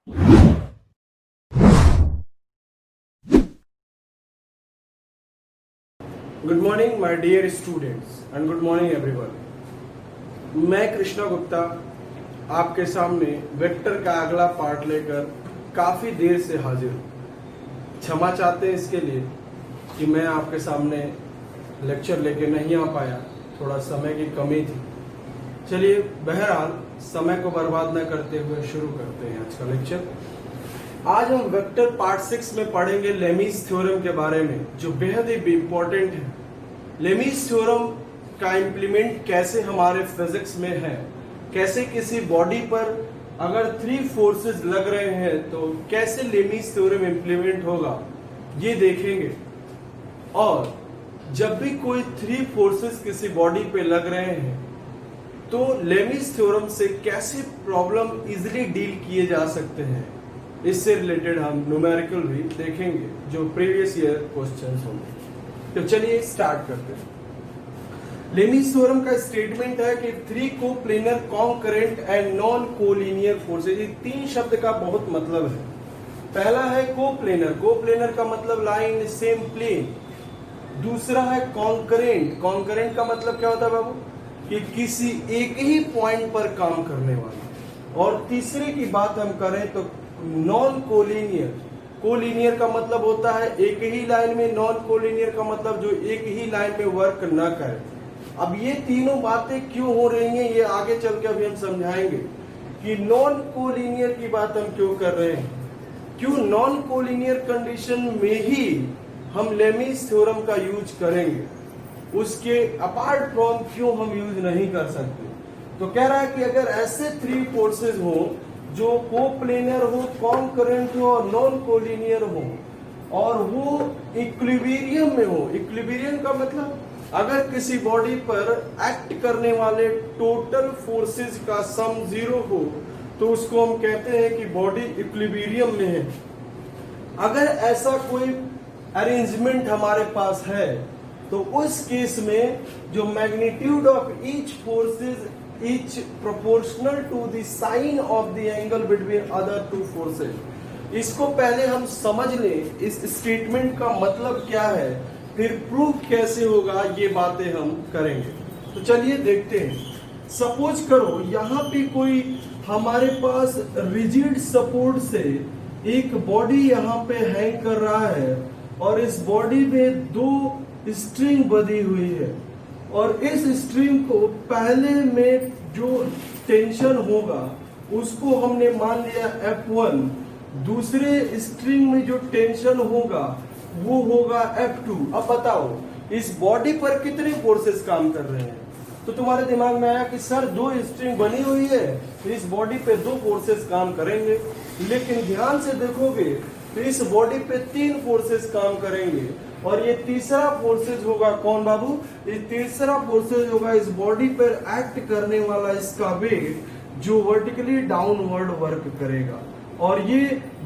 Good morning my dear students and good morning everyone. मैं कृष्णा गुप्ता आपके सामने वेक्टर का अगला पार्ट लेकर काफी देर से हाजिर हूँ। क्षमा चाहते हैं इसके लिए कि मैं आपके सामने लेक्चर लेके नहीं आ पाया, थोड़ा समय की कमी थी। चलिए बहरहाल समय को बर्बाद न करते हुए शुरू करते हैं आज का लेक्चर। आज हम वेक्टर पार्ट 6 में पढ़ेंगे लेमीज थ्योरम के बारे में, जो बेहद ही इम्पोर्टेंट है। लेमीज थ्योरम का इम्प्लीमेंट कैसे हमारे फिजिक्स में है, कैसे किसी बॉडी पर अगर 3 फोर्सेस लग रहे हैं तो कैसे लेमीज थ्योरम इम्प्लीमेंट होगा, ये देखेंगे। और जब भी कोई 3 फोर्सेस किसी बॉडी पे लग रहे हैं तो लेमीज थ्योरम से कैसे प्रॉब्लम इजिली डील किए जा सकते हैं, इससे रिलेटेड हम न्यूमेरिकल भी देखेंगे जो प्रीवियस ईयर क्वेश्चंस होंगे। तो चलिए स्टार्ट करते हैं। लेमीज थ्योरम का स्टेटमेंट है कि 3 coplanar concurrent and non collinear forces, ये 3 शब्द का बहुत मतलब है। पहला है कोप्लेनर, कोप्लेनर का मतलब लाइन सेम प्लेन। दूसरा है कॉन्करेंट, कॉन्करेंट का मतलब क्या होता है बाबू, कि किसी एक ही पॉइंट पर काम करने वाला। और तीसरे की बात हम करें तो नॉन कोलिनियर, कोलिनियर का मतलब होता है एक ही लाइन में, नॉन कोलिनियर का मतलब जो एक ही लाइन में वर्क न करे। अब ये तीनों बातें क्यों हो रही हैं ये आगे चल के अभी हम समझाएंगे कि नॉन कोलिनियर की बात हम क्यों कर रहे हैं, क्यों नॉन कोलिनियर कंडीशन में ही हम लेमीज थ्योरम का यूज करेंगे, उसके अपार्ट फ्रॉम क्यों हम यूज नहीं कर सकते। तो कह रहा है कि अगर ऐसे 3 फोर्सेस हो जो कोप्लेनर हो, कॉन्करेंट हो और नॉन कोलिनियर हो, और वो इक्विलिब्रियम में हो। इक्विलिब्रियम का मतलब अगर किसी बॉडी पर एक्ट करने वाले टोटल फोर्सेस का सम 0 हो तो उसको हम कहते हैं कि बॉडी इक्विलिब्रियम में है। अगर ऐसा कोई अरेंजमेंट हमारे पास है तो उस केस में जो magnitude of each forces each proportional to the sine of the angle between other 2 forces। इसको पहले हम समझ लें, इस स्टेटमेंट का मतलब क्या है, फिर प्रूफ कैसे होगा, ये बातें हम करेंगे। तो चलिए देखते हैं। सपोज करो यहाँ पे कोई हमारे पास रिजिड सपोर्ट से एक बॉडी यहाँ पे हैंग कर रहा है और इस बॉडी में 2 स्ट्रिंग बंधी हुई है, और इस स्ट्रिंग को पहले में जो टेंशन होगा उसको हमने मान लिया F1, दूसरे स्ट्रिंग में जो टेंशन होगा वो होगा F2। अब बताओ इस बॉडी पर कितने फोर्सेस काम कर रहे हैं। तो तुम्हारे दिमाग में आया कि सर 2 स्ट्रिंग बनी हुई है तो इस बॉडी पे 2 फोर्सेस काम करेंगे, लेकिन ध्यान से देखोगे तो इस बॉडी पे 3 फोर्सेस काम करेंगे, और ये तीसरा फोर्सेस होगा कौन बाबू, ये तीसरा फोर्सेस होगा इस बॉडी पर एक्ट करने वाला इसका वेट जो वर्टिकली डाउनवर्ड वर्क करेगा, और ये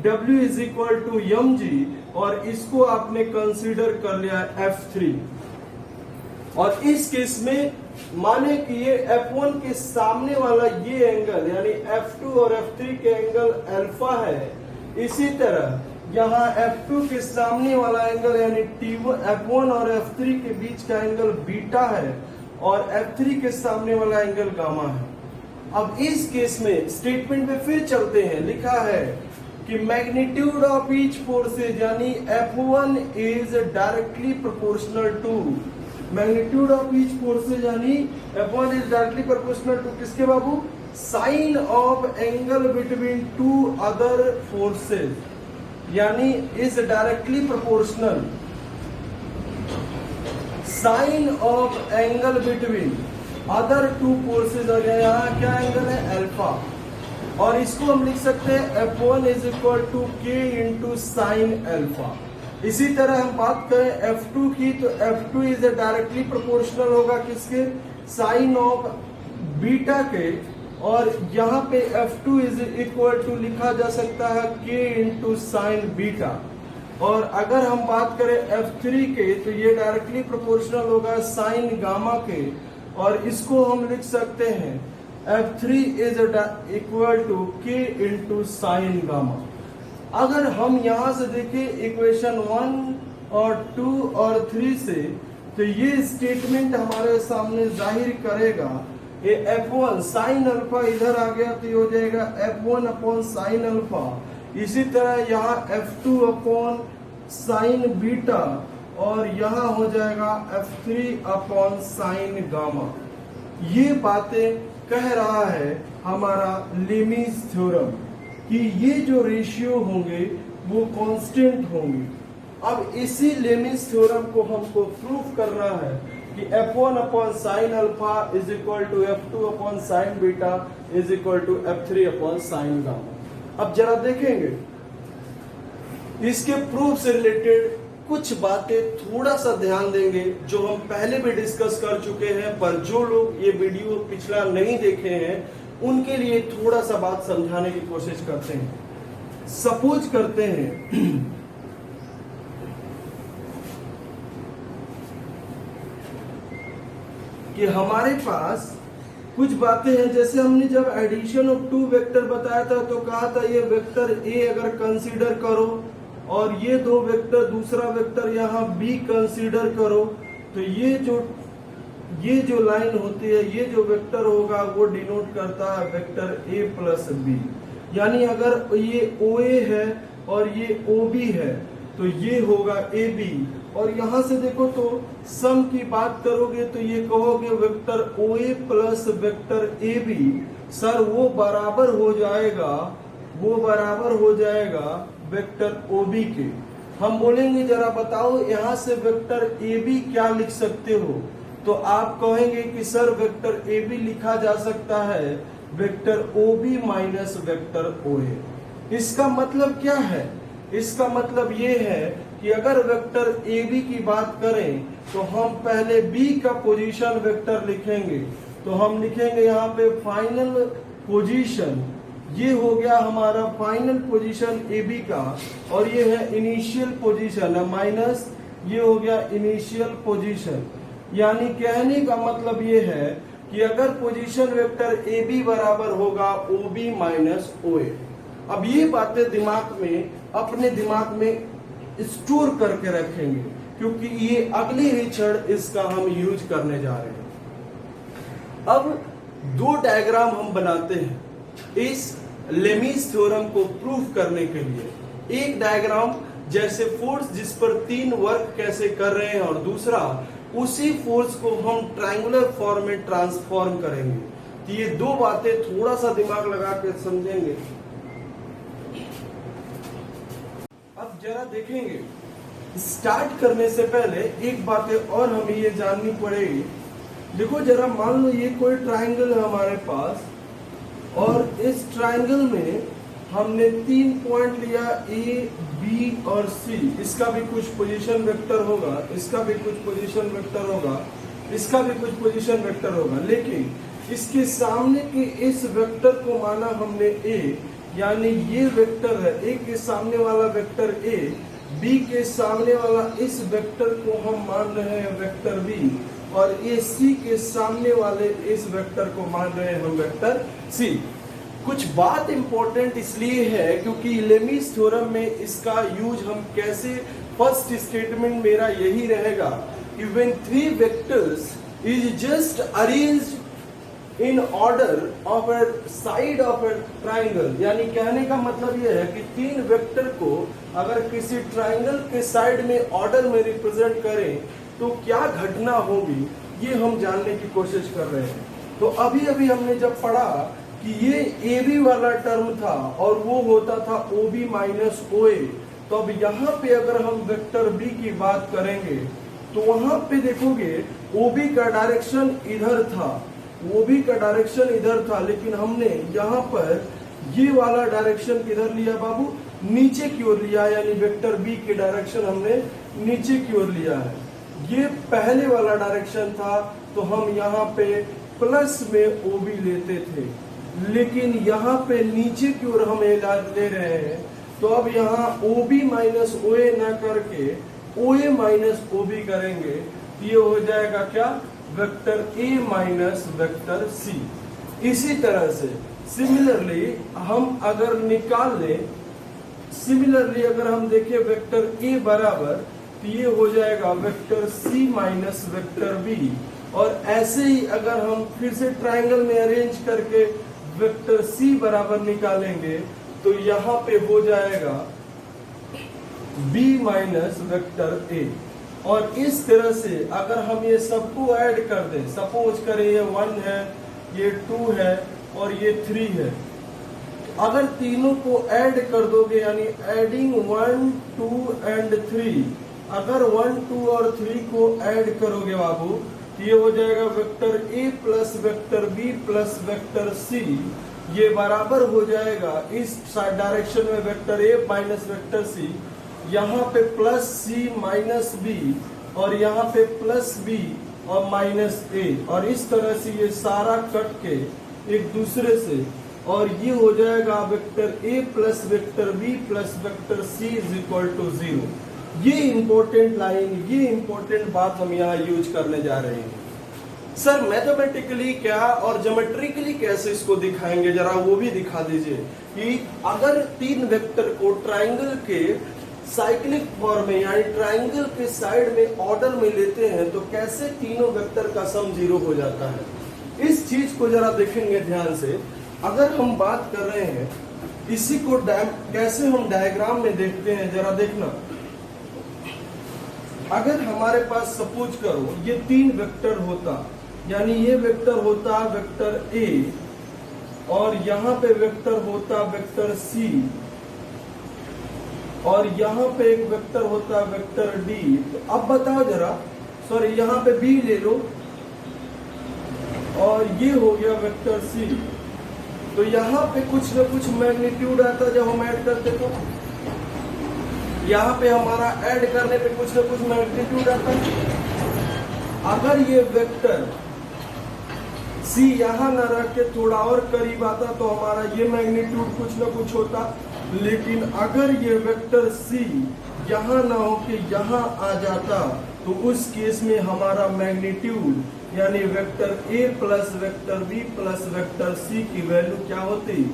W is equal to mg, और इसको आपने कंसीडर कर लिया F3। और इस केस में माने कि ये F1 के सामने वाला ये एंगल यानी F2 और F3 के एंगल अल्फा है, इसी तरह यहाँ F2 के सामने वाला एंगल यानी F1 और F3 के बीच का एंगल बीटा है, और F3 के सामने वाला एंगल गामा है। अब इस केस में स्टेटमेंट में फिर चलते हैं। लिखा है कि मैग्नीट्यूड ऑफ ईच फोर्सेज यानी F1 is directly proportional to, magnitude of each forces यानी F1 is directly proportional to किसके बाबू, sine of angle between 2 other forces, यानी is directly proportional sine of angle between other 2 forces, और यहाँ क्या angle है alpha, और इसको हम लिख सकते हैं F1 is equal to K into sine alpha. इसी तरह हम बात करें F2 की तो F2 इज डायरेक्टली प्रोपोर्शनल होगा किसके, साइन ऑफ बीटा के, और यहाँ पे F2 इज इक्वल टू लिखा जा सकता है K इंटू साइन बीटा। और अगर हम बात करें F3 के तो ये डायरेक्टली प्रोपोर्शनल होगा साइन गामा के, और इसको हम लिख सकते हैं F3 is equal to K into sine gamma. अगर हम यहां से देखें इक्वेशन 1 और 2 और 3 से, तो ये स्टेटमेंट हमारे सामने जाहिर करेगा ये F1 साइन अल्फा इधर आ गया तो ये हो जाएगा F1 अपॉन साइन अल्फा। इसी तरह यहाँ F2 अपॉन साइन बीटा और यहाँ हो जाएगा F3 अपॉन साइन गामा। ये बातें कह रहा है हमारा लेमीज थ्योरम कि ये जो रेशियो होंगे वो कांस्टेंट होंगे। अब इसी लेमीज थ्योरम को हमको प्रूफ करना है कि F1 upon sine alpha is equal to F2 upon sine beta is equal to F3 upon sine gamma. अब जरा देखेंगे इसके प्रूफ से रिलेटेड कुछ बातें थोड़ा सा ध्यान देंगे जो हम पहले भी डिस्कस कर चुके हैं, पर जो लोग ये वीडियो पिछला नहीं देखे हैं उनके लिए थोड़ा सा बात समझाने की कोशिश करते हैं। सपोज करते हैं कि हमारे पास कुछ बातें हैं, जैसे हमने जब एडिशन ऑफ टू वेक्टर बताया था तो कहा था ये वेक्टर ए अगर कंसीडर करो और ये दो वेक्टर दूसरा वेक्टर यहाँ बी कंसीडर करो, तो ये जो लाइन होती है, ये जो वेक्टर होगा वो डिनोट करता है वेक्टर ए प्लस बी। यानी अगर ये ओ ए है और ये ओ बी है तो ये होगा ए बी। और यहां से देखो तो सम की बात करोगे तो ये कहोगे vector O A plus vector A B sir वो बराबर हो जाएगा वेक्टर ओ बी के। हम बोलेंगे जरा बताओ यहाँ से वेक्टर ए बी क्या लिख सकते हो, तो आप कहेंगे कि सर वेक्टर ए बी लिखा जा सकता है vector O B minus vector O A. इसका मतलब क्या है? इसका मतलब ये है कि अगर वेक्टर ए बी की बात करें तो हम पहले बी का पोजीशन वेक्टर लिखेंगे, तो हम लिखेंगे यहाँ पे फाइनल पोजीशन, ये हो गया हमारा फाइनल पोजीशन ए बी का, और ये है इनिशियल पोजीशन है माइनस, ये हो गया इनिशियल पोजीशन। यानी कहने का मतलब ये है कि अगर पोजीशन वेक्टर ए बी बराबर होगा ओ बी माइनस ओ ए। अब ये बातें अपने दिमाग में स्टोर करके रखेंगे क्योंकि ये अगले ही क्षण इसका हम यूज करने जा रहे हैं। अब दो डायग्राम हम बनाते हैं इस लेमीज थ्योरम को प्रूफ करने के लिए। एक डायग्राम जैसे फोर्स जिस पर तीन वर्क कैसे कर रहे हैं, और दूसरा उसी फोर्स को हम ट्रायंगुलर फॉर्म में ट्रांसफॉर्म करेंगे। तो ये दो बातें थोड़ा सा दिमाग लगा के समझेंगे। अब जरा देखेंगे, स्टार्ट करने से पहले एक बात और हमें ये जाननी पड़ेगी। देखो जरा मान लो ये कोई ट्रायंगल है हमारे पास, और इस ट्रायंगल में हमने 3 पॉइंट लिया ए बी और सी। इसका भी कुछ पोजीशन वेक्टर होगा, इसका भी कुछ पोजीशन वेक्टर होगा, इसका भी कुछ पोजीशन वेक्टर होगा, लेकिन इसके सामने के इस वेक्टर को माना हमने ए, यानी ये वेक्टर है, ए के सामने वाला वेक्टर ए, बी के सामने वाला इस वेक्टर को हम मान रहे हैं वेक्टर बी, और ये सी के सामने वाले इस वेक्टर को मान रहे हैं हम वेक्टर सी। कुछ बात इंपॉर्टेंट इसलिए है क्योंकि लेमीज थ्योरम में इसका यूज हम कैसे, फर्स्ट स्टेटमेंट मेरा यही रहेगा कि when three vectors is just arranged in order of a side of a triangle, यानी कहने का मतलब यह है कि तीन वेक्टर को अगर किसी ट्राइंगल के साइड में ऑर्डर में रिप्रेजेंट करें तो क्या घटना होगी, ये हम जानने की कोशिश कर रहे हैं। तो अभी अभी हमने जब पढ़ा कि ये ए बी वाला टर्म था और वो होता था ओ बी माइनस ओ ए, तो अब यहाँ पे अगर हम वेक्टर बी की बात करेंगे तो वहां पे देखोगे ओ बी का डायरेक्शन इधर था, ओ बी का डायरेक्शन इधर था, लेकिन हमने यहाँ पर ये वाला डायरेक्शन किधर लिया बाबू, नीचे की ओर लिया, यानी वेक्टर बी की डायरेक्शन हमने नीचे की ओर लिया है। ये पहले वाला डायरेक्शन था तो हम यहाँ पे प्लस में ओ बी लेते थे, लेकिन यहाँ पे नीचे की ओर हम ले रहे हैं, तो अब यहाँ ओ बी माइनस ओ ए न करके ओ ए माइनस ओ बी करेंगे, ये हो जाएगा क्या, vector A minus vector C. इसी तरह से सिमिलरली हम अगर निकाल लें, सिमिलरली अगर हम देखें वेक्टर ए बराबर, तो ये हो जाएगा vector C minus vector B. और ऐसे ही अगर हम फिर से ट्रायंगल में अरेंज करके वेक्टर सी बराबर निकालेंगे, तो यहाँ पे हो जाएगा बी माइनस वेक्टर ए। और इस तरह से अगर हम ये सबको ऐड कर दें, सपोज करें ये 1 है, ये 2 है और ये 3 है, अगर तीनों को ऐड कर दोगे यानी एडिंग 1, 2 एंड 3, अगर 1, 2 और 3 को ऐड करोगे बाबू, ये हो जाएगा vector A plus vector B plus vector C. ये बराबर हो जाएगा इस डायरेक्शन में vector A minus vector C, यहाँ पे प्लस सी माइनस बी और यहाँ पे प्लस बी और माइनस ए। और इस तरह से ये सारा कट के एक दूसरे से, और ये हो जाएगा vector A plus vector B plus vector C is equal to 0। ये इंपॉर्टेंट लाइन, ये इंपॉर्टेंट बात हम यहाँ यूज करने जा रहे हैं। सर मैथमेटिकली क्या और ज्योमेट्रिकली कैसे इसको दिखाएंगे, जरा वो भी दिखा दीजिए कि अगर 3 वेक्टर को ट्राइंगल के साइक्लिक फॉर्म में यानी ट्राइंगल के साइड में ऑर्डर में लेते हैं तो कैसे तीनों वेक्टर का सम 0 हो जाता है। इस चीज को जरा देखेंगे ध्यान से। अगर हम बात कर रहे हैं इसी को कैसे हम डायग्राम में देखते हैं, जरा देखना। अगर हमारे पास सपोज करो ये 3 वेक्टर होता, यानी ये वेक्टर होता वेक्टर ए और यहाँ पे वेक्टर होता वेक्टर सी और यहाँ पे एक वेक्टर होता वेक्टर डी। तो अब बताओ जरा, सॉरी यहाँ पे बी ले लो और ये हो गया वेक्टर सी। तो यहाँ पे कुछ न कुछ मैग्नीट्यूड आता जब हम ऐड करते, तो यहाँ पे हमारा ऐड करने पे कुछ न कुछ मैग्नीट्यूड आता। अगर ये वेक्टर सी यहाँ न रख के थोड़ा और करीब आता तो हमारा ये मैग्नीट्यूड कुछ न कुछ होता। लेकिन अगर ये वेक्टर सी यहाँ ना हो के यहाँ आ जाता तो उस केस में हमारा मैग्नीट्यूड यानी vector A plus vector B plus vector C की वैल्यू क्या होती,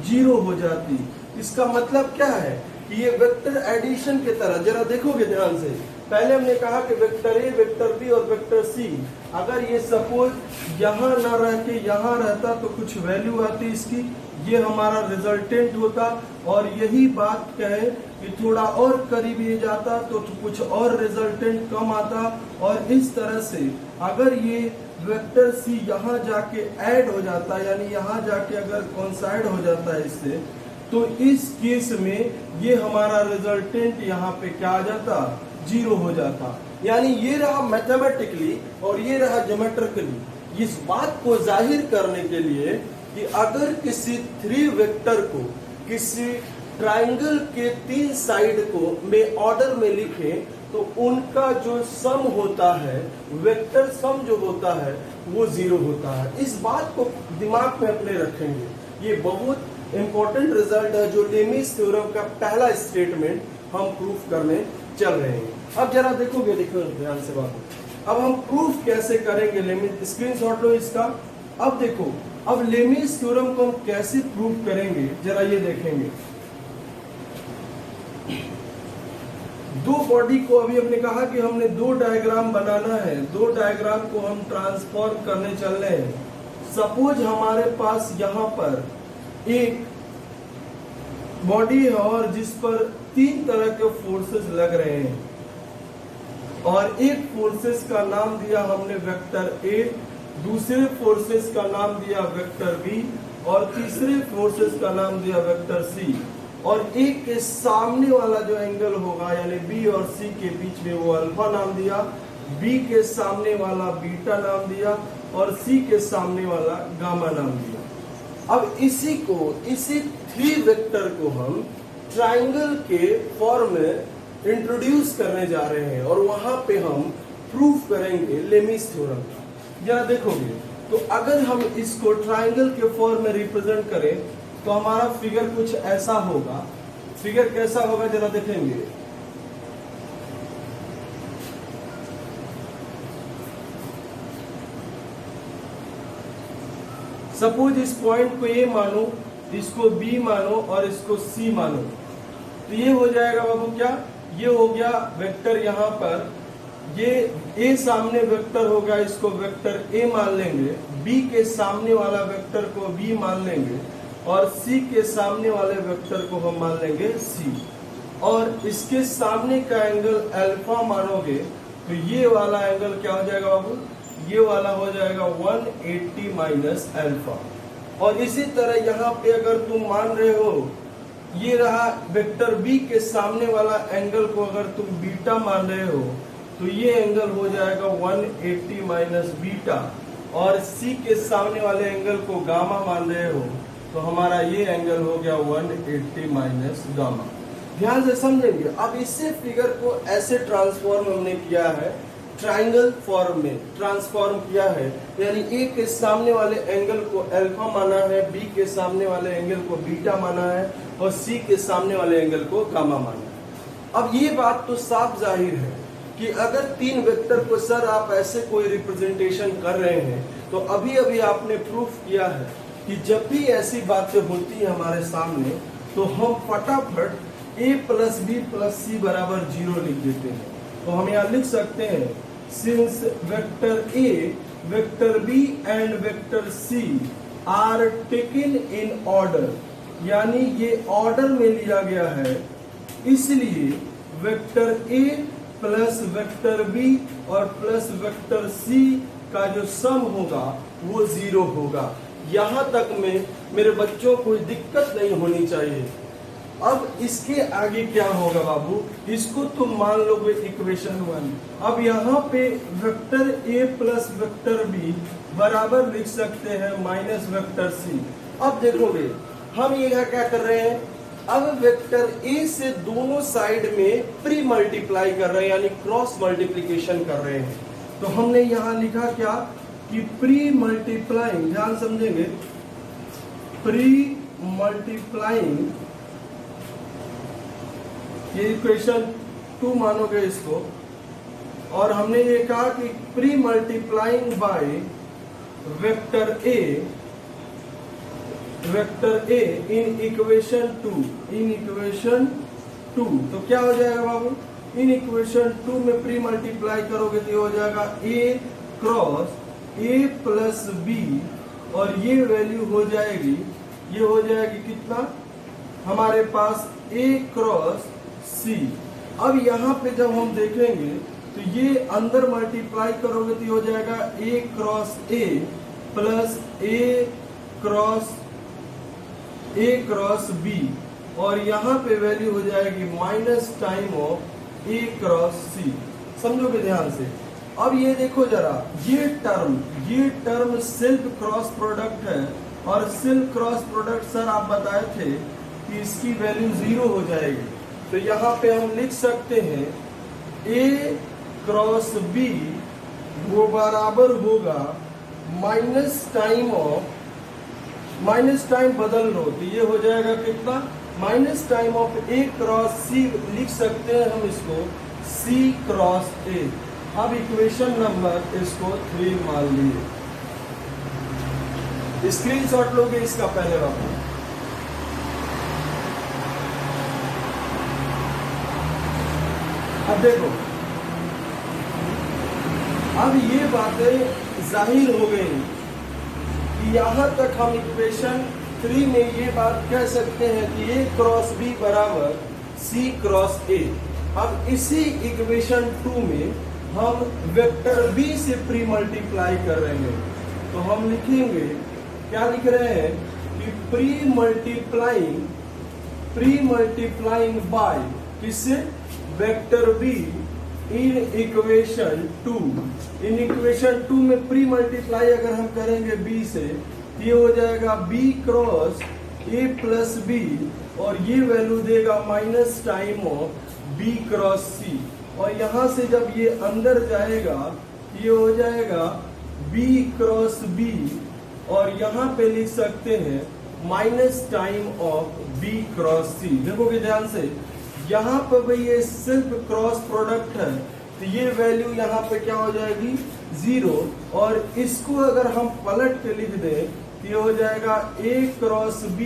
0 हो जाती। इसका मतलब क्या है कि ये वेक्टर एडिशन की तरह, जरा देखोगे ध्यान से, पहले हमने कहा कि वेक्टर ए वेक्टर बी और वेक्टर सी, अगर ये सपोज यहाँ ना रह के यहाँ रहता तो कुछ वैल्यू आती इसकी, ये हमारा रिजल्टेंट होता। और यही बात कहे कि थोड़ा और करीब ये जाता तो कुछ और रिजल्टेंट कम आता। और इस तरह से अगर ये वेक्टर सी यहाँ जाके ऐड हो जाता, यानी यहाँ जाके अगर कोइंसाइड हो जाता है इससे, तो इस केस में ये हमारा रिजल्टेंट यहाँ पे क्या आ जाता, 0 हो जाता। यानी ये रहा मैथमेटिकली और ये रहा ज्योमेट्रिकली। इस बात को जाहिर करने के लिए कि अगर किसी 3 वेक्टर को किसी ट्राइंगल के 3 साइड को में ऑर्डर में लिखें तो उनका जो सम होता है, वेक्टर सम जो होता है वो 0 होता है। इस बात को दिमाग में अपने रखेंगे। ये बहुत इंपॉर्टेंट रिजल्ट है जो लेमीज थ्योरम का पहला स्टेटमेंट हम प्रूफ करने चल रहे हैं। अब जरा देखोगे, देखो ध्यान से बात, अब हम प्रूफ कैसे करेंगे लेमीज, स्क्रीनशॉट लो इसका। अब देखो, अब लेमीज थ्योरम को हम कैसे प्रूफ करेंगे, जरा ये देखेंगे। 2 बॉडी को अभी हमने कहा कि हमने 2 डायग्राम बनाना है, 2 डायग्राम को हम ट्रांसफॉर्म करने चल रहे हैं। सपोज हमारे पास यहाँ पर एक बॉडी है और जिस पर 3 तरह के फोर्सेस लग रहे हैं, और एक फोर्सेस का नाम दिया हमने वेक्टर ए, दूसरे फोर्सेस का नाम दिया वेक्टर बी और तीसरे फोर्सेस का नाम दिया वेक्टर सी। और एक के सामने वाला जो एंगल होगा यानी बी और सी के बीच में वो अल्फा नाम दिया, बी के सामने वाला बीटा नाम दिया और सी के सामने वाला गामा नाम दिया। अब इसी 3 वेक्टर को हम ट्राइंगल के फॉर्म में इंट्रोड्यूस करने जा रहे हैं और वहां पे हम प्रूफ करेंगे लेमीज थ्योरम। जरा देखोगे तो अगर हम इसको ट्राइंगल के फॉर्म में रिप्रेजेंट करें तो हमारा फिगर कुछ ऐसा होगा। फिगर कैसा होगा जरा देखेंगे। सपोज इस पॉइंट को ए मानो, इसको बी मानो और इसको सी मानो, तो ये हो जाएगा बाबू क्या, ये हो गया वेक्टर यहाँ पर, ये ए सामने वेक्टर होगा, इसको वेक्टर ए मान लेंगे, बी के सामने वाला वेक्टर को बी मान लेंगे और सी के सामने वाले वेक्टर को हम मान लेंगे सी, और इसके सामने का एंगल अल्फा मानोगे तो ये वाला एंगल क्या हो जाएगा बाबू, ये वाला हो जाएगा 180 माइनस अल्फा। और इसी तरह यहाँ पे अगर तुम मान रहे हो, ये रहा वेक्टर बी के सामने वाला एंगल को अगर तुम बीटा मान रहे हो तो ये एंगल हो जाएगा 180 माइनस बीटा, और सी के सामने वाले एंगल को गामा मान रहे हो तो हमारा ये एंगल हो गया 180 माइनस गामा। ध्यान से समझेंगे। अब इससे फिगर को ऐसे ट्रांसफॉर्म हमने किया है, ट्राइंगल फॉर्म में ट्रांसफॉर्म किया है, यानी ए के सामने वाले एंगल को अल्फा माना है, बी के सामने वाले एंगल को बीटा माना है और सी के सामने वाले एंगल को गामा माना है। अब ये बात तो साफ जाहिर है कि अगर तीन वेक्टर को सर आप ऐसे कोई रिप्रेजेंटेशन कर रहे हैं तो अभी अभी आपने प्रूफ किया है कि जब भी ऐसी बातें होती है हमारे सामने तो हम फटाफट a प्लस बी प्लस सी बराबर 0 लिख देते हैं। तो हम यहाँ लिख सकते हैं since vector a, vector b and vector c are taken in order, यानी ये ऑर्डर में लिया गया है, इसलिए vector a plus vector B और प्लस वेक्टर सी का जो सम होगा वो 0 होगा। यहाँ तक में मेरे बच्चों को कोई दिक्कत नहीं होनी चाहिए। अब इसके आगे क्या होगा बाबू, इसको तुम मान लोगे इक्वेशन 1। अब यहाँ पे vector A plus vector B बराबर लिख सकते हैं माइनस वेक्टर सी। अब देखोगे हम ये क्या कर रहे हैं, अब वेक्टर ए से दोनों साइड में प्री मल्टीप्लाई कर रहे हैं, यानी क्रॉस मल्टीप्लिकेशन कर रहे हैं। तो हमने यहाँ लिखा क्या कि प्री मल्टीप्लाइंग, ध्यान समझेंगे, प्री मल्टीप्लाइंग, ये इक्वेशन 2 मानोगे इसको, और हमने ये कहा कि pre multiplying by vector A in equation 2, तो क्या हो जाएगा बाबू, इन इक्वेशन 2 में प्री मल्टीप्लाई करोगे तो ये हो जाएगा a cross a plus B, और ये वैल्यू हो जाएगी, ये हो जाएगी कितना हमारे पास a क्रॉस c। अब यहाँ पे जब हम देखेंगे तो ये अंदर मल्टीप्लाई करोगे तो ये हो जाएगा a cross a plus a cross b, और यहाँ पे वैल्यू हो जाएगी minus time of a cross c। समझोगे ध्यान से। अब ये देखो जरा, ये टर्म सेल्फ क्रॉस प्रोडक्ट है, और सेल्फ क्रॉस प्रोडक्ट सर आप बताए थे कि इसकी वैल्यू 0 हो जाएगी। तो यहाँ पे हम लिख सकते हैं a क्रॉस b वो बराबर होगा माइनस टाइम बदल लो तो ये हो जाएगा कितना, minus time of a cross c, लिख सकते हैं हम इसको c क्रॉस a। अब इक्वेशन नंबर इसको 3 मान लिए। स्क्रीनशॉट लोगे इसका पहले वाला। अब देखो, अब ये बातें जाहिर हो गई कि यहाँ तक हम इक्वेशन 3 में ये बात कह सकते हैं कि a क्रॉस b बराबर c क्रॉस a। अब इसी इक्वेशन 2 में हम वेक्टर b से प्री मल्टीप्लाई कर रहे हैं, तो हम लिखेंगे, क्या लिख रहे हैं कि प्री मल्टीप्लाइंग बाय किससे, vector b in equation 2। In equation 2 में प्री मल्टीप्लाई अगर हम करेंगे b से, ये हो जाएगा b cross a plus b, और ये वैल्यू देगा minus time of b cross c, और यहाँ से जब ये अंदर जाएगा ये हो जाएगा b क्रॉस b, और यहाँ पे लिख सकते हैं minus time of b cross c। देखोगे ध्यान से, यहाँ पे भाई ये सिर्फ क्रॉस प्रोडक्ट है तो ये वैल्यू यहाँ पे क्या हो जाएगी 0, और इसको अगर हम पलट के लिख दें तो ये हो जाएगा a क्रॉस b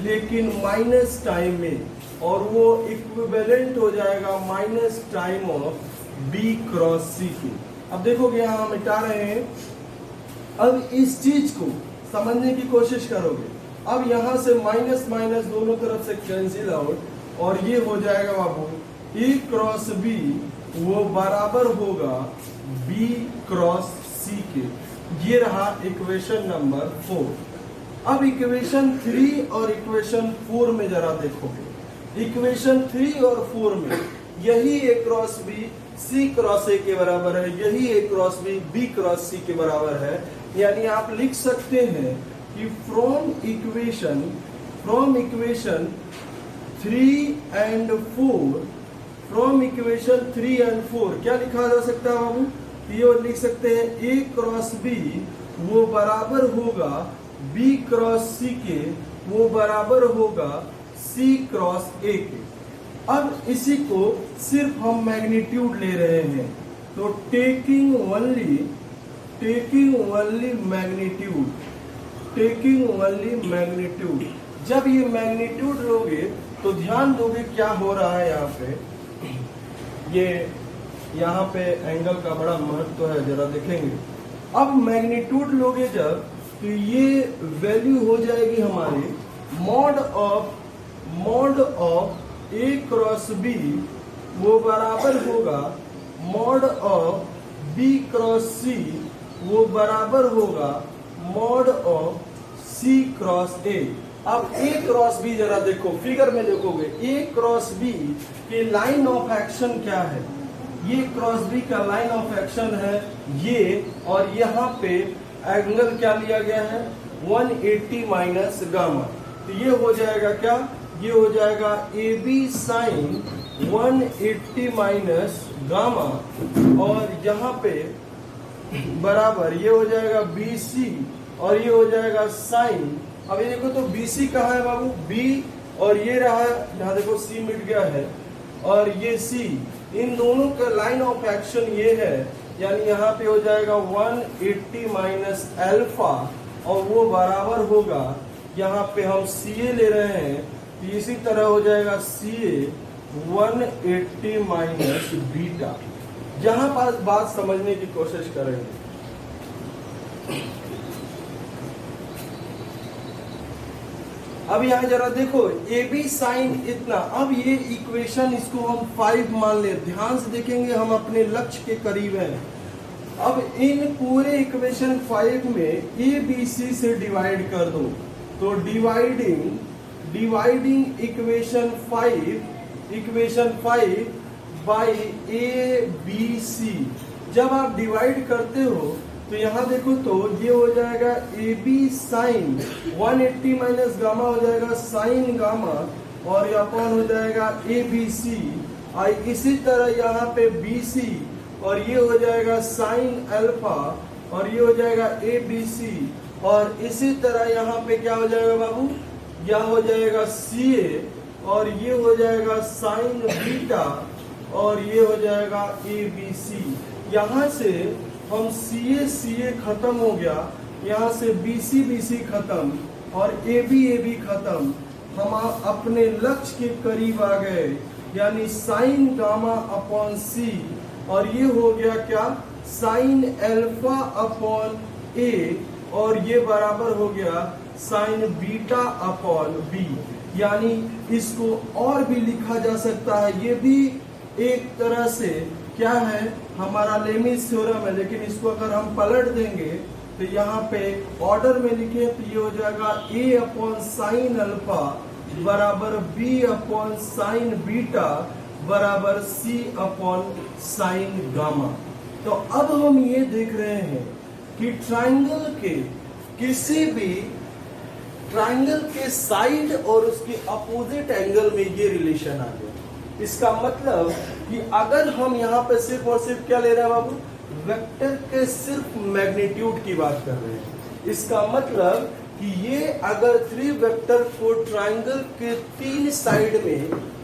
लेकिन माइनस टाइम में, और वो इक्विवेलेंट हो जाएगा minus time of b cross c के। अब देखोगे यहाँ हम मिटा रहे हैं। अब इस चीज को समझने की कोशिश करोगे। अब यहाँ से माइनस माइनस दोनों तरफ से कैंसिल आउट, और ये हो जाएगा बाबू a क्रॉस b वो बराबर होगा b क्रॉस c के। ये रहा इक्वेशन नंबर 4। अब इक्वेशन 3 और इक्वेशन 4 में जरा देखोगे। इक्वेशन 3 और 4 में यही a cross b c cross a के बराबर है, यही a cross b b cross c के बराबर है। यानी आप लिख सकते हैं कि from equation 3 and 4, from equation 3 and 4 क्या लिखा जा सकता है बाबू? ये लिख सकते हैं a क्रॉस b वो बराबर होगा b क्रॉस c के, वो बराबर होगा c क्रॉस a के। अब इसी को सिर्फ हम मैग्नीट्यूड ले रहे हैं, तो टेकिंग मैग्नीट्यूड, जब ये मैग्नीट्यूड लोगे तो ध्यान दोगे क्या हो रहा है यहाँ पे। ये यहाँ पे एंगल का बड़ा महत्व है, जरा देखेंगे। अब मैग्नीट्यूड लोगे जब, तो ये वैल्यू हो जाएगी हमारी mod of a cross b वो बराबर होगा mod of b cross c वो बराबर होगा mod of c cross a। अब a क्रॉस b जरा देखो, फिगर में देखोगे a क्रॉस b के लाइन ऑफ एक्शन क्या है। ये क्रॉस b का लाइन ऑफ एक्शन है ये, और यहाँ पे एंगल क्या लिया गया है 180 माइनस गामा। तो ये हो जाएगा क्या? ये हो जाएगा AB साइन 180 माइनस गामा, और यहाँ पे बराबर ये हो जाएगा BC, और ये हो जाएगा साइन। अब ये देखो तो BC कहाँ है बाबू? B, और ये रहा यहाँ देखो C मिट गया है, और ये C, इन दोनों का लाइन ऑफ एक्शन ये है। यानी यहाँ पे हो जाएगा 180 माइनस अल्फा, और वो बराबर होगा, यहाँ पे हम CA ले रहे हैं, तो इसी तरह हो जाएगा CA 180 माइनस बीटा। यहाँ पास बात समझने की कोशिश करेंगे। अब यहाँ जरा देखो AB साइन इतना। अब ये इक्वेशन इसको हम 5 मान ले, ध्यान से देखेंगे, हम अपने लक्ष्य के करीब हैं। अब इन पूरे इक्वेशन 5 में ABC से डिवाइड कर दो, तो डिवाइडिंग इक्वेशन 5 बाई ABC। जब आप डिवाइड करते हो तो यहाँ देखो तो ये हो जाएगा AB साइन 180 माइनस गामा हो जाएगा साइन गामा, और अपन हो जाएगा ABC। इसी तरह यहाँ पे BC, और ये हो जाएगा साइन अल्फा, और ये हो जाएगा ABC, और इसी तरह यहाँ पे क्या हो जाएगा बाबू? यह हो जाएगा CA, और ये हो जाएगा साइन बीटा, और ये हो जाएगा ABC। यहाँ से हम CA खत्म हो गया, यहाँ से BC खत्म, और AB खत्म। हम अपने लक्ष्य के करीब आ गए, यानी साइन गामा अपॉन C, और ये हो गया क्या? साइन अल्फा अपॉन A, और ये बराबर हो गया साइन बीटा अपॉन B। यानी इसको और भी लिखा जा सकता है, ये भी एक तरह से क्या है हमारा लेमिस थ्योरम है, लेकिन इसको अगर हम पलट देंगे तो यहाँ पे ऑर्डर में लिखे तो ये हो जाएगा A अपॉन साइन अल्फा बराबर B अपॉन साइन बीटा बराबर C अपॉन साइन गामा। तो अब हम ये देख रहे हैं कि ट्राइंगल के किसी भी ट्राइंगल के साइड और उसके अपोजिट एंगल में ये रिलेशन आ गया। इसका मतलब कि अगर हम यहाँ पे सिर्फ और सिर्फ क्या ले रहे हैं बाबू? वेक्टर के सिर्फ मैग्नीट्यूड की बात कर रहे हैं। इसका मतलब कि ये अगर 3 वेक्टर को ट्राइंगल के 3 साइड में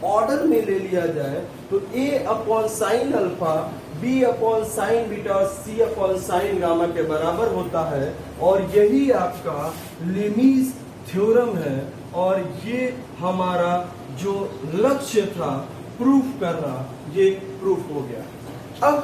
ऑर्डर में ले लिया जाए तो A upon sine alpha B upon sine beta और सी अपॉन साइन गामा के बराबर होता है, और यही आपका लेमीज थ्योरम है, और ये हमारा जो लक्ष्य था प्रूफ करना, ये प्रूफ हो गया। अब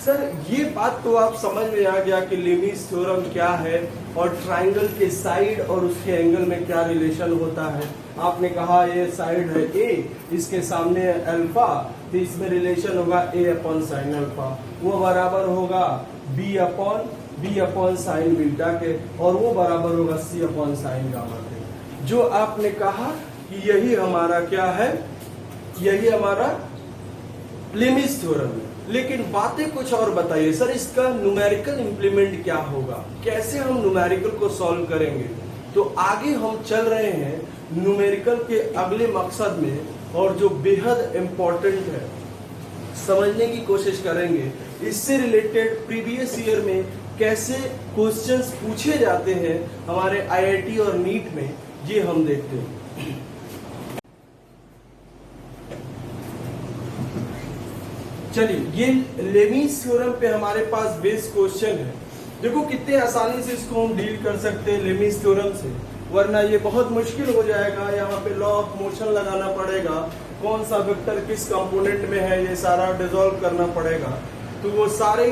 सर ये बात तो आप समझ में आ गया कि लेमीज थ्योरम क्या है और ट्राइंगल के साइड और उसके एंगल में क्या रिलेशन होता है। आपने कहा ये साइड है ए, इसके सामने है अल्फा, तो इसमें रिलेशन होगा ए अपॉन साइन अल्फा, वो बराबर होगा बी अपॉन साइन बीटा के, और वो बराबर होगा सी अपॉन साइन गामा के। जो आपने कहा कि यही हमारा क्या है, यही हमारा लेमीज थ्योरम है। लेकिन बातें कुछ और बताइए सर, इसका न्यूमेरिकल इंप्लीमेंट क्या होगा, कैसे हम न्यूमेरिकल को सॉल्व करेंगे। तो आगे हम चल रहे हैं न्यूमेरिकल के अगले मकसद में, और जो बेहद इंपॉर्टेंट है समझने की कोशिश करेंगे। इससे रिलेटेड प्रीवियस ईयर में कैसे क्वेश्चंस पूछे जाते हैं हमारे आईआईटी और नीट में, ये हम देखते हैं। चलिए, ये लेमीज थ्योरम पे हमारे पास बेस क्वेश्चन है। देखो कितने आसानी से इसको हम डील कर सकते हैं लेमीज थ्योरम से, वरना ये बहुत मुश्किल हो जाएगा। यहाँ पे लॉ ऑफ मोशन लगाना पड़ेगा, कौन सा वेक्टर किस कंपोनेंट में है, ये सारा डिसॉल्व करना पड़ेगा। तो वो सारे,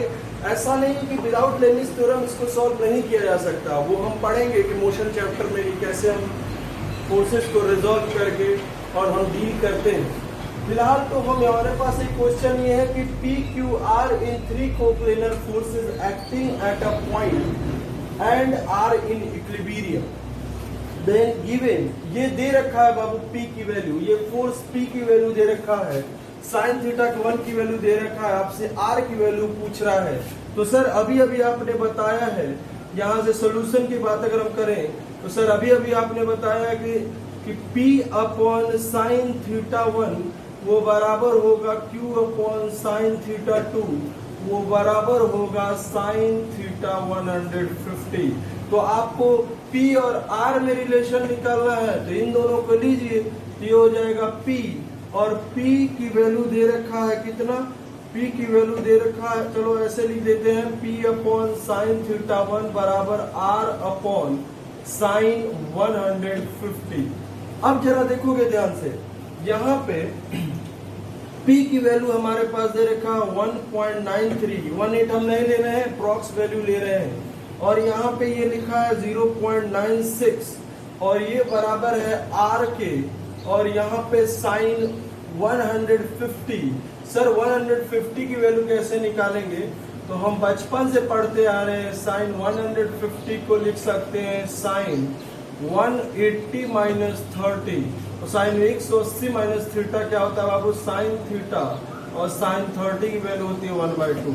ऐसा नहीं कि विदाउट लेमीज थ्योरम इसको सॉल्व नहीं किया जा सकता। वो हम पढ़ेंगे कि मोशन चैप्टर में कैसे हम फोर्सेस को रिजॉल्व करके और हम डील करते हैं। फिलहाल तो हम हमारे पास एक क्वेश्चन ये है कि P Q R in 3 coplanar forces acting at a point and are in equilibrium, then given, ये दे रखा है बाबू पी की वैल्यू, ये फोर्स पी की वैल्यू दे रखा है, साइन थीटा 1 की वैल्यू दे रखा है, आपसे आर की वैल्यू पूछ रहा है। तो सर अभी अभी आपने बताया है, यहाँ से सोल्यूशन की बात अगर हम करें तो सर अभी अभी आपने बताया कि पी अपॉन साइन थीटा 1 वो बराबर होगा Q अपॉन साइन थीटा 2, वो बराबर होगा साइन थीटा 150। तो आपको P और R में रिलेशन निकालना है, तो इन दोनों को लीजिए, ये हो जाएगा P, और P की वैल्यू दे रखा है कितना, P की वैल्यू दे रखा है, चलो ऐसे लिख देते हैं, P अपॉन साइन थीटा 1 बराबर R अपॉन साइन 150। अब जरा देखोगे ध्यान से, यहाँ पे P की वैल्यू हमारे पास दे रखा 1.93, 18 हम नहीं ले रहे हैं, अप्रॉक्स वैल्यू ले रहे हैं, और यहाँ पे ये लिखा है 0.96, और ये बराबर है R के, और यहाँ पे साइन 150। सर 150 की वैल्यू कैसे निकालेंगे, तो हम बचपन से पढ़ते आ रहे हैं, साइन 150 को लिख सकते हैं साइन 180 माइनस 30, तो साइन 180 माइनस थीटा क्या होता है बाबू, साइन थीटा, और साइन 30 की वैल्यू होती है 1/2,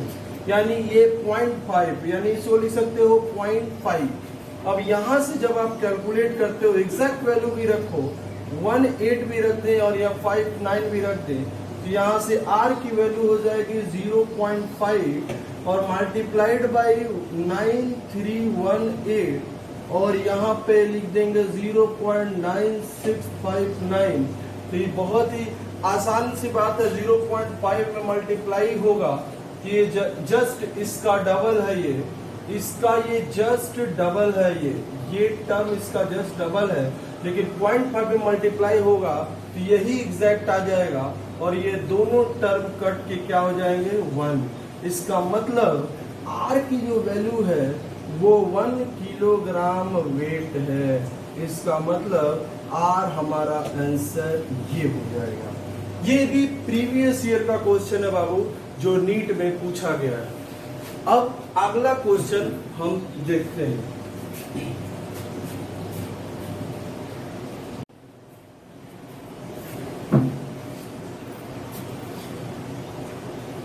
यानी ये 0.5, यानी इसको लिख सकते हो 0.5। अब यहाँ से जब आप कैलकुलेट करते हो, एग्जैक्ट वैल्यू भी रखो, 18 भी रख दें और या 59 भी रख दें, तो यहाँ से R की वैल्यू हो जाएगी 0.5 और मल्टीप्लाइड बाई 9318, और यहाँ पे लिख देंगे 0.9659। तो ये बहुत ही आसान सी बात है, 0.5 में मल्टीप्लाई होगा, ये जस्ट इसका डबल है, ये इसका ये जस्ट डबल है, ये टर्म इसका जस्ट डबल है, लेकिन 0.5 में मल्टीप्लाई होगा तो यही एग्जैक्ट आ जाएगा, और ये दोनों टर्म कट के क्या हो जाएंगे 1। इसका मतलब R की जो वैल्यू है वो 1 किलोग्राम वेट है, इसका मतलब R हमारा आंसर ये हो जाएगा। ये भी प्रीवियस ईयर का क्वेश्चन है बाबू, जो नीट में पूछा गया है। अब अगला क्वेश्चन हम देखते हैं।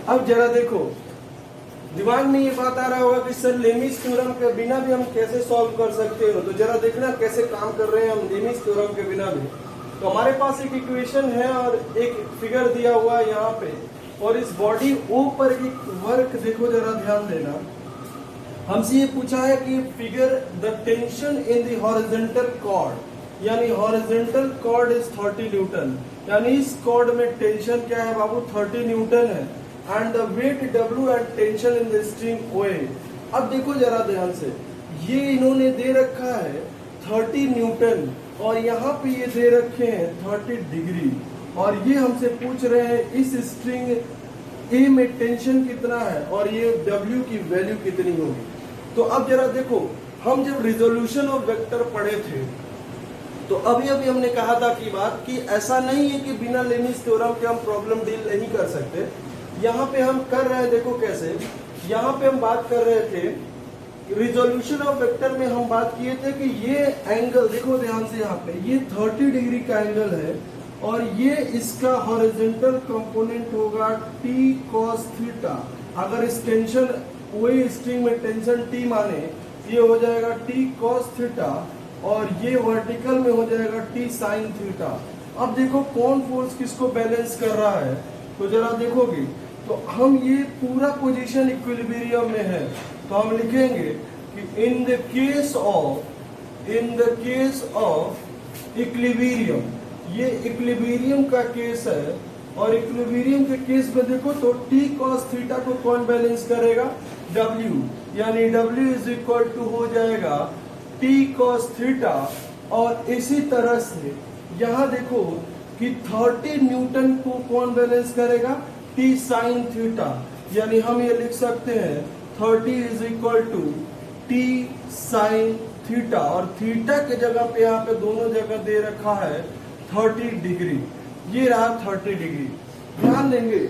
अब जरा देखो, दिमाग में ये बात आ रहा होगा कि सर लेमीज थ्योरम के बिना भी हम कैसे सॉल्व कर सकते हो, तो जरा देखना कैसे काम कर रहे हैं हम लेमीज थ्योरम के बिना भी। तो हमारे पास एक इक्वेशन है और एक फिगर दिया हुआ है यहाँ पे, और इस बॉडी O पर एक वर्क देखो, जरा ध्यान देना। हमसे ये पूछा है कि figure the tension in the horizontal cord, यानी हॉरिजॉन्टल कॉर्ड इज 30 न्यूटन, यानी इस कॉर्ड में टेंशन क्या है बाबू 30 न्यूटन है। And the weight W and tension in the string OA। अब देखो जरा ध्यान से, ये इन्होंने दे रखा है 30 न्यूटन और यहाँ पे ये दे रखे हैं 30 डिग्री, और ये हमसे पूछ रहे हैं इस स्ट्रिंग A में टेंशन कितना है और ये W की वैल्यू कितनी होगी। तो अब जरा देखो, हम जब रिजोल्यूशन ऑफ वेक्टर पढ़े थे तो अभी हमने कहा था की बात कि ऐसा नहीं है कि बिना लेमिस थ्योरम के हम प्रॉब्लम डील नहीं कर सकते। यहाँ पे हम कर रहे हैं, देखो कैसे, यहाँ पे हम बात कर रहे थे रिजोल्यूशन ऑफ वेक्टर में, हम बात किए थे कि ये एंगल देखो ध्यान से, यहाँ पे ये 30 डिग्री का एंगल है और ये इसका हॉरिजॉन्टल कंपोनेंट होगा t cos थीटा। अगर इस टेंशन OA स्ट्रिंग में टेंशन T माने, ये हो जाएगा t cos थीटा और ये वर्टिकल में हो जाएगा t sin थीटा। अब देखो कौन फोर्स किसको बैलेंस कर रहा है, तो जरा देखोगे तो हम ये पूरा पोजीशन इक्विलिब्रियम में है, तो हम लिखेंगे कि in the case of equilibrium, ये इक्विलिब्रियम का केस है, और इक्विलिब्रियम के केस में देखो तो t cos थीटा को कौन बैलेंस करेगा, W, यानी W इज इक्वल टू हो जाएगा t cos थीटा। और इसी तरह से यहाँ देखो कि 30 न्यूटन को कौन बैलेंस करेगा, t sin थीटा, यानी हम ये लिख सकते हैं 30 is equal to t sin theta, और थीटा के जगह पे यहाँ पे दोनों जगह दे रखा है 30 डिग्री, ये रहा 30 डिग्री। ध्यान देंगे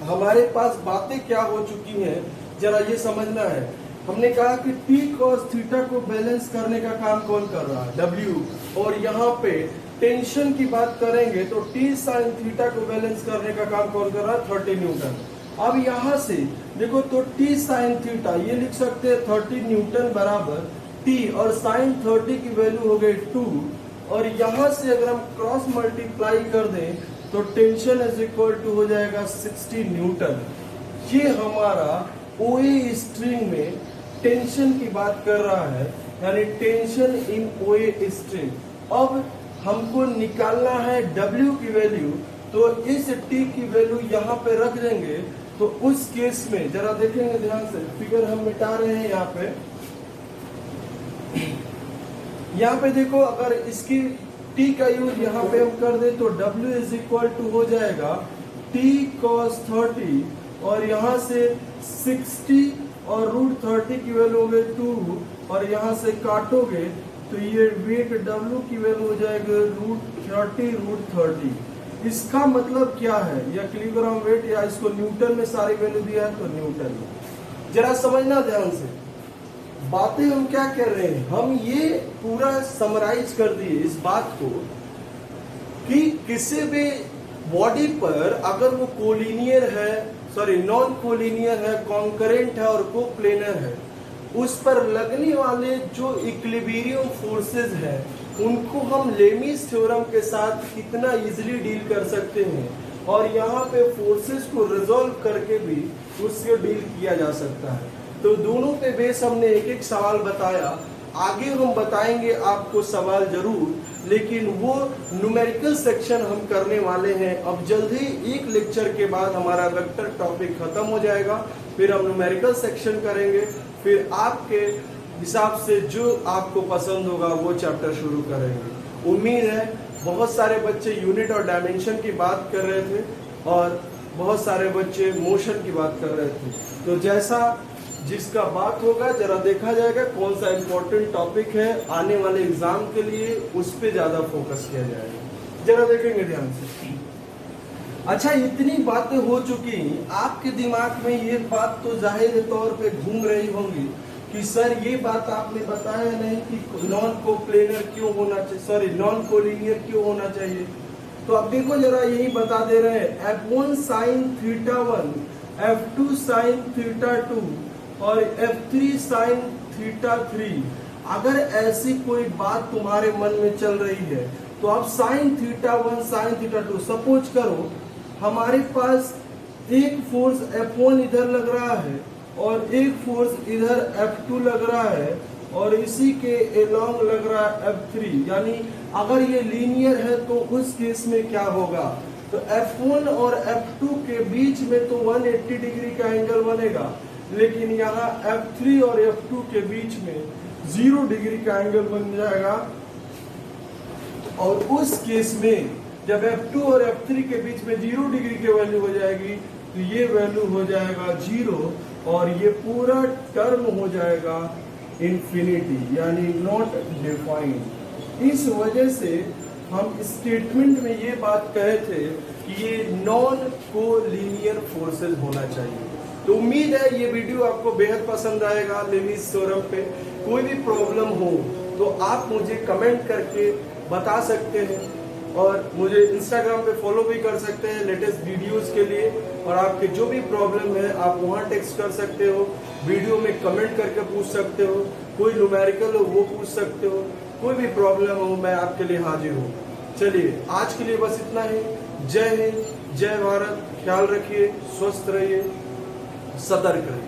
हमारे पास बातें क्या हो चुकी हैं, जरा ये समझना है। हमने कहा कि t cos थीटा को बैलेंस करने का काम कौन कर रहा है, W, और यहाँ पे टेंशन की बात करेंगे तो t sin थीटा को बैलेंस करने का काम कौन कर रहा है, 30 न्यूटन। अब यहाँ से देखो तो t sin थीटा ये लिख सकते हैं 30 न्यूटन बराबर t, और sin 30 की वैल्यू हो गई 2, और यहाँ से अगर हम क्रॉस मल्टीप्लाई कर दें तो टेंशन इज इक्वल टू हो जाएगा 60 न्यूटन। ये हमारा OA स्ट्रिंग में टेंशन की बात कर रहा है, यानी टेंशन इन OA स्ट्रिंग। अब हमको निकालना है W की वैल्यू, तो इस T की वैल्यू यहाँ पे रख देंगे, तो उस केस में जरा देखेंगे ध्यान से, फिगर हम मिटा रहे हैं यहाँ पे देखो, अगर इसकी T का यूज यहाँ पे हम कर दे तो W इज इक्वल टू हो जाएगा t cos 30, और यहाँ से 60 और √30 की वैल्यू हो गई 2, और यहाँ से काटोगे तो ये वेट W की वैल्यू हो जाएगी √30। इसका मतलब क्या है, या किलोग्राम वेट, या इसको न्यूटन में सारी वैल्यू दिया है तो न्यूटन में। जरा समझना ध्यान से, बातें हम क्या कर रहे हैं, हम ये पूरा समराइज कर दिए इस बात को कि किसी भी बॉडी पर अगर वो कोलिनियर है, नॉन कोलिनियर है, कॉन्करेंट है और कोप्लेनर है, उस पर लगने वाले जो इक्विलिब्रियम फोर्सेस हैं उनको हम लेमिस थ्योरम के साथ कितना इजीली डील कर सकते हैं, और यहाँ पे फोर्सेस को रिजोल्व करके भी उससे डील किया जा सकता है। तो दोनों पे बेस हमने एक एक सवाल बताया, आगे हम बताएंगे आपको सवाल जरूर, लेकिन वो न्यूमेरिकल सेक्शन हम करने वाले हैं। अब जल्दी एक लेक्चर के बाद हमारा वेक्टर टॉपिक खत्म हो जाएगा, फिर हम न्यूमेरिकल सेक्शन करेंगे, फिर आपके हिसाब से जो आपको पसंद होगा वो चैप्टर शुरू करेंगे। उम्मीद है बहुत सारे बच्चे यूनिट और डायमेंशन की बात कर रहे थे और बहुत सारे बच्चे मोशन की बात कर रहे थे, तो जैसा जिसका बात होगा जरा देखा जाएगा कौन सा इम्पोर्टेंट टॉपिक है आने वाले एग्जाम के लिए, उस पे ज्यादा फोकस किया जाएगा। जरा देखेंगे ध्यान से। अच्छा, इतनी बातें हो चुकी, आपके दिमाग में ये बात तो जाहिर तौर पे घूम रही होंगी कि सर ये बात आपने बताया नहीं कि नॉन कोप्लेनर क्यों होना चाहिए, नॉन कोलिनियर क्यों होना चाहिए। तो अब देखो जरा यही बता दे रहे हैं, F1 sin theta 1, F2 sin theta 2 और F3 sin थीटा 3। अगर ऐसी कोई बात तुम्हारे मन में चल रही है तो आप sin theta 1 sin theta 2 suppose करो हमारे पास एक फोर्स F1 इधर लग रहा है और एक फोर्स इधर F2 लग रहा है और इसी के एलोंग लग रहा है F3, यानी अगर ये लीनियर है तो उस केस में क्या होगा, तो F1 और F2 के बीच में तो 180 डिग्री का एंगल बनेगा, लेकिन यहाँ F3 और F2 के बीच में 0 डिग्री का एंगल बन जाएगा। और उस केस में जब F2 और F3 के बीच में 0 डिग्री की वैल्यू हो जाएगी तो ये वैल्यू हो जाएगा 0 और ये पूरा टर्म हो जाएगा इंफिनिटी, यानी नॉट डिफाइंड। इस वजह से हम स्टेटमेंट में ये बात कहे थे कि ये नॉन कोलिनियर फोर्सेस होना चाहिए। तो उम्मीद है ये वीडियो आपको बेहद पसंद आएगा लेविस थ्योरम पे। कोई भी प्रॉब्लम हो तो आप मुझे कमेंट करके बता सकते हैं और मुझे इंस्टाग्राम पे फॉलो भी कर सकते हैं लेटेस्ट वीडियोस के लिए। और आपके जो भी प्रॉब्लम है आप वहां टेक्स्ट कर सकते हो, वीडियो में कमेंट करके पूछ सकते हो, कोई न्यूमेरिकल हो वो पूछ सकते हो, कोई भी प्रॉब्लम हो मैं आपके लिए हाजिर हूँ। चलिए आज के लिए बस इतना ही। जय हिंद, जय भारत। ख्याल रखिए, स्वस्थ रहिए, सतर्क रहिए।